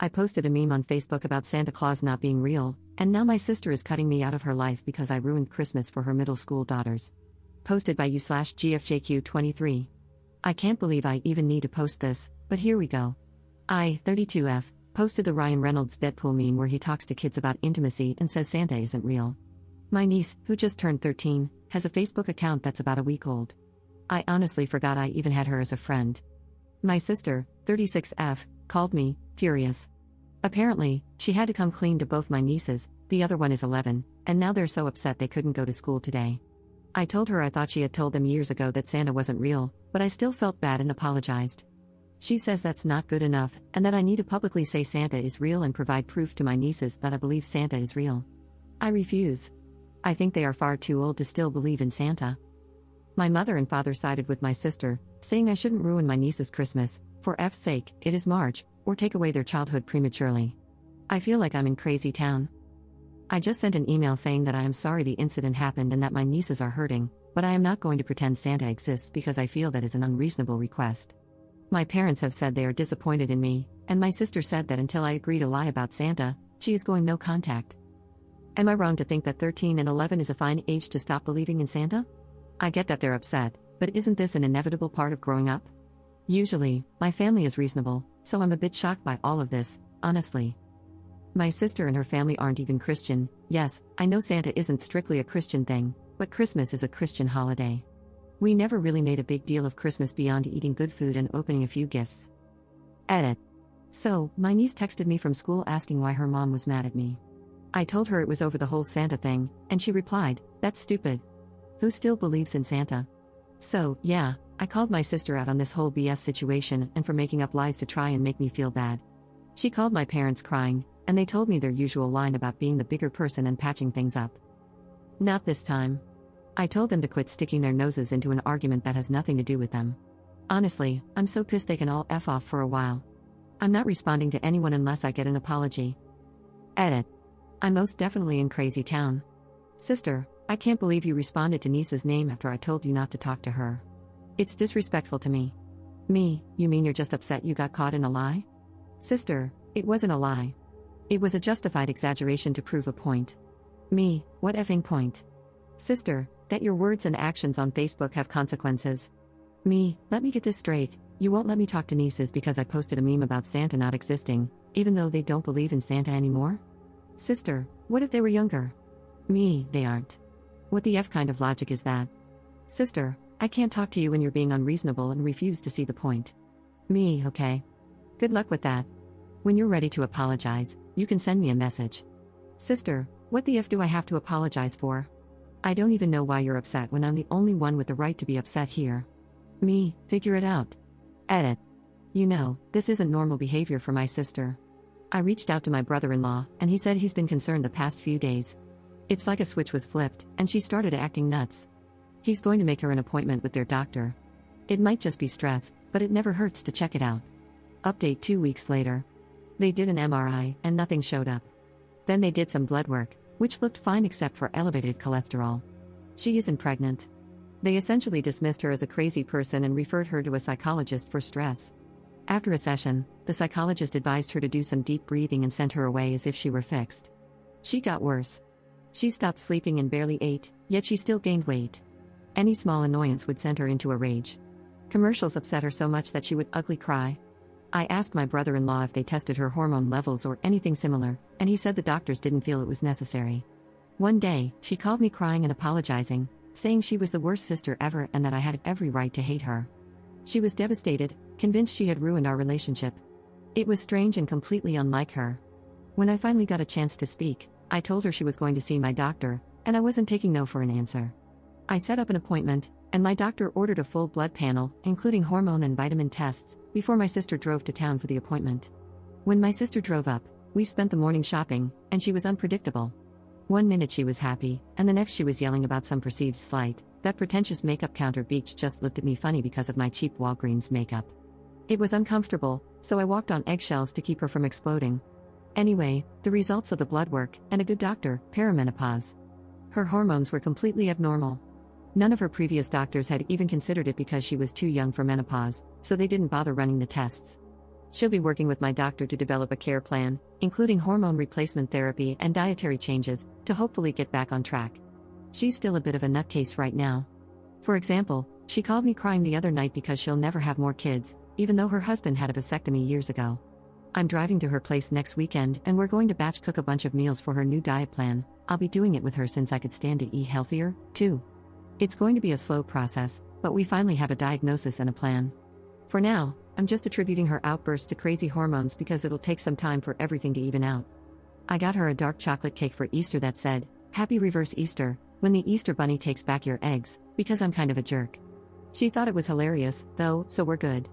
I posted a meme on Facebook about Santa Claus not being real, and now my sister is cutting me out of her life because I ruined Christmas for her middle school daughters. Posted by u/GFJQ23. I can't believe I even need to post this, but here we go. I, 32F, posted the Ryan Reynolds Deadpool meme where he talks to kids about intimacy and says Santa isn't real. My niece, who just turned 13, has a Facebook account that's about a week old. I honestly forgot I even had her as a friend. My sister, 36F, called me, furious. Apparently, she had to come clean to both my nieces, the other one is 11, and now they're so upset they couldn't go to school today. I told her I thought she had told them years ago that Santa wasn't real, but I still felt bad and apologized. She says that's not good enough, and that I need to publicly say Santa is real and provide proof to my nieces that I believe Santa is real. I refuse. I think they are far too old to still believe in Santa. My mother and father sided with my sister, saying I shouldn't ruin my niece's Christmas, for F's sake, it is March, or take away their childhood prematurely. I feel like I'm in crazy town. I just sent an email saying that I am sorry the incident happened and that my nieces are hurting, but I am not going to pretend Santa exists because I feel that is an unreasonable request. My parents have said they are disappointed in me, and my sister said that until I agree to lie about Santa, she is going no contact. Am I wrong to think that 13 and 11 is a fine age to stop believing in Santa? I get that they're upset, but isn't this an inevitable part of growing up? Usually, my family is reasonable, so I'm a bit shocked by all of this, honestly. My sister and her family aren't even Christian. Yes, I know Santa isn't strictly a Christian thing, but Christmas is a Christian holiday. We never really made a big deal of Christmas beyond eating good food and opening a few gifts. Edit. So, my niece texted me from school asking why her mom was mad at me. I told her it was over the whole Santa thing, and she replied, "That's stupid. Who still believes in Santa?" So, yeah, I called my sister out on this whole BS situation and for making up lies to try and make me feel bad. She called my parents crying, and they told me their usual line about being the bigger person and patching things up. Not this time. I told them to quit sticking their noses into an argument that has nothing to do with them. Honestly, I'm so pissed they can all F off for a while. I'm not responding to anyone unless I get an apology. Edit. I'm most definitely in crazy town. Sister, I can't believe you responded to niece's name after I told you not to talk to her. It's disrespectful to me. Me, you mean you're just upset you got caught in a lie? Sister, it wasn't a lie. It was a justified exaggeration to prove a point. Me, what effing point? Sister, that your words and actions on Facebook have consequences. Me, let me get this straight, you won't let me talk to nieces because I posted a meme about Santa not existing, even though they don't believe in Santa anymore? Sister, what if they were younger? Me, they aren't. What the F kind of logic is that? Sister, I can't talk to you when you're being unreasonable and refuse to see the point. Me, okay. Good luck with that. When you're ready to apologize, you can send me a message. Sister, what the F do I have to apologize for? I don't even know why you're upset when I'm the only one with the right to be upset here. Me, figure it out. Edit. You know, this isn't normal behavior for my sister. I reached out to my brother-in-law, and he said he's been concerned the past few days. It's like a switch was flipped, and she started acting nuts. He's going to make her an appointment with their doctor. It might just be stress, but it never hurts to check it out. Update 2 weeks later. They did an MRI, and nothing showed up. Then they did some blood work, which looked fine except for elevated cholesterol. She isn't pregnant. They essentially dismissed her as a crazy person and referred her to a psychologist for stress. After a session, the psychologist advised her to do some deep breathing and sent her away as if she were fixed. She got worse. She stopped sleeping and barely ate, yet she still gained weight. Any small annoyance would send her into a rage. Commercials upset her so much that she would ugly cry. I asked my brother-in-law if they tested her hormone levels or anything similar, and he said the doctors didn't feel it was necessary. One day, she called me crying and apologizing, saying she was the worst sister ever and that I had every right to hate her. She was devastated, convinced she had ruined our relationship. It was strange and completely unlike her. When I finally got a chance to speak, I told her she was going to see my doctor, and I wasn't taking no for an answer. I set up an appointment, and my doctor ordered a full blood panel, including hormone and vitamin tests, before my sister drove to town for the appointment. When my sister drove up, we spent the morning shopping, and she was unpredictable. One minute she was happy, and the next she was yelling about some perceived slight. That pretentious makeup counter beach just looked at me funny because of my cheap Walgreens makeup. It was uncomfortable, so I walked on eggshells to keep her from exploding. Anyway, the results of the blood work, and a good doctor, perimenopause. Her hormones were completely abnormal. None of her previous doctors had even considered it because she was too young for menopause, so they didn't bother running the tests. She'll be working with my doctor to develop a care plan, including hormone replacement therapy and dietary changes, to hopefully get back on track. She's still a bit of a nutcase right now. For example, she called me crying the other night because she'll never have more kids, even though her husband had a vasectomy years ago. I'm driving to her place next weekend and we're going to batch cook a bunch of meals for her new diet plan. I'll be doing it with her since I could stand to eat healthier, too. It's going to be a slow process, but we finally have a diagnosis and a plan. For now, I'm just attributing her outbursts to crazy hormones because it'll take some time for everything to even out. I got her a dark chocolate cake for Easter that said, "Happy Reverse Easter, when the Easter Bunny takes back your eggs," because I'm kind of a jerk. She thought it was hilarious, though, so we're good.